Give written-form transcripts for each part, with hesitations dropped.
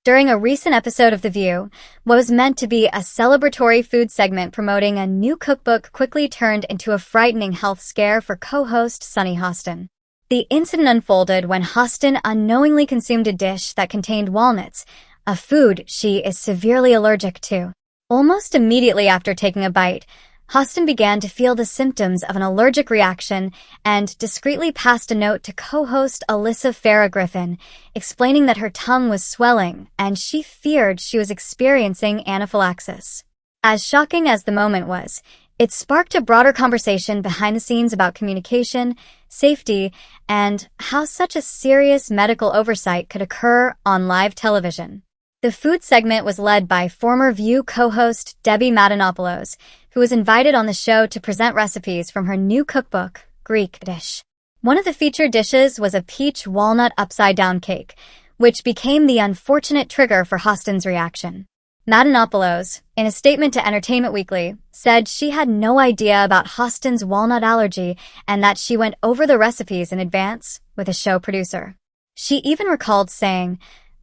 During a recent episode of The View, what was meant to be a celebratory food segment promoting a new cookbook quickly turned into a frightening health scare for co-host Sunny Hostin. The incident unfolded when Hostin unknowingly consumed a dish that contained walnuts, a food she is severely allergic to. Almost immediately after taking a bite, Hostin began to feel the symptoms of an allergic reaction and discreetly passed a note to co-host Alyssa Farah Griffin, explaining that her tongue was swelling and she feared she was experiencing anaphylaxis. As shocking as the moment was, it sparked a broader conversation behind the scenes about communication, safety, and how such a serious medical oversight could occur on live television. The food segment was led by former View co-host Debbie Matenopoulos, who was invited on the show to present recipes from her new cookbook, Greek Dish. One of the featured dishes was a peach walnut upside-down cake, which became the unfortunate trigger for Hostin's reaction. Matenopoulos, in a statement to Entertainment Weekly, said she had no idea about Hostin's walnut allergy and that she went over the recipes in advance with a show producer. She even recalled saying,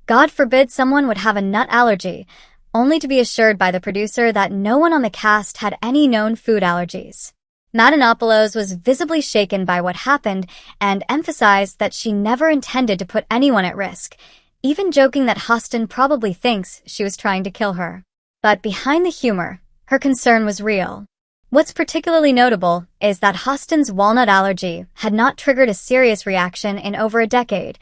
"God forbid someone would have a nut allergy," only to be assured by the producer that no one on the cast had any known food allergies. Matenopoulos was visibly shaken by what happened and emphasized that she never intended to put anyone at risk, even joking that Hostin probably thinks she was trying to kill her. But behind the humor, her concern was real. What's particularly notable is that Hostin's walnut allergy had not triggered a serious reaction in over a decade,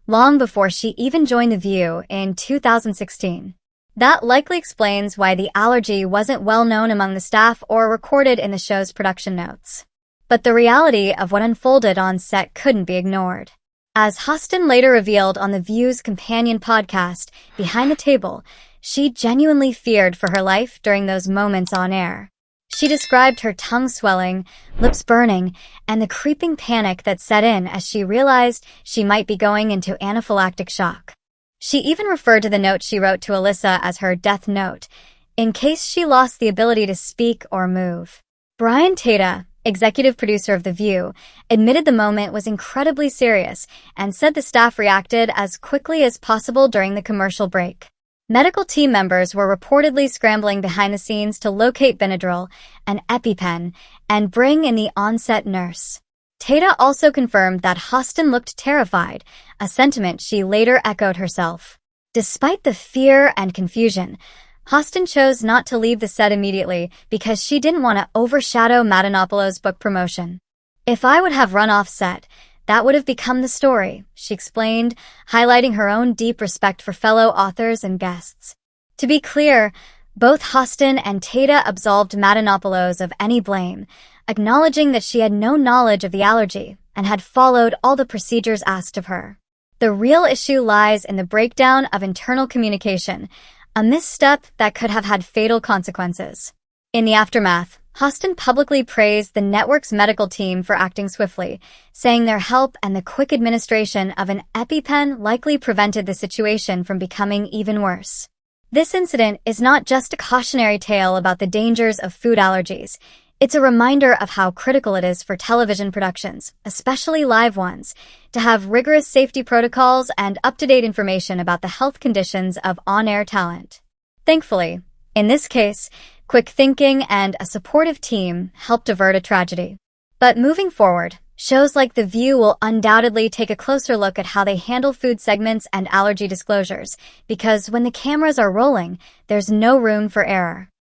long before she even joined The View in 2016. That likely explains why the allergy wasn't well known among the staff or recorded in the show's production notes. But the reality of what unfolded on set couldn't be ignored. As Hostin later revealed on The View's companion podcast, Behind the Table, she genuinely feared for her life during those moments on air. She described her tongue swelling, lips burning, and the creeping panic that set in as she realized she might be going into anaphylactic shock. She even referred to the note she wrote to Alyssa as her death note, in case she lost the ability to speak or move. Brian Tata, executive producer of The View, admitted the moment was incredibly serious and said the staff reacted as quickly as possible during the commercial break. Medical team members were reportedly scrambling behind the scenes to locate Benadryl, an EpiPen, and bring in the on-set nurse. Tata also confirmed that Hostin looked terrified, a sentiment she later echoed herself. Despite the fear and confusion, Hostin chose not to leave the set immediately because she didn't want to overshadow Matenopoulos' book promotion. "If I would have run off set, that would have become the story," she explained, highlighting her own deep respect for fellow authors and guests. To be clear, both Hostin and Tata absolved Matenopoulos of any blame, acknowledging that she had no knowledge of the allergy and had followed all the procedures asked of her. The real issue lies in the breakdown of internal communication, a misstep that could have had fatal consequences. In the aftermath, Hostin publicly praised the network's medical team for acting swiftly, saying their help and the quick administration of an EpiPen likely prevented the situation from becoming even worse. This incident is not just a cautionary tale about the dangers of food allergies. It's a reminder of how critical it is for television productions, especially live ones, to have rigorous safety protocols and up-to-date information about the health conditions of on-air talent. Thankfully, in this case, quick thinking and a supportive team helped avert a tragedy. But moving forward, shows like The View will undoubtedly take a closer look at how they handle food segments and allergy disclosures, because when the cameras are rolling, there's no room for error.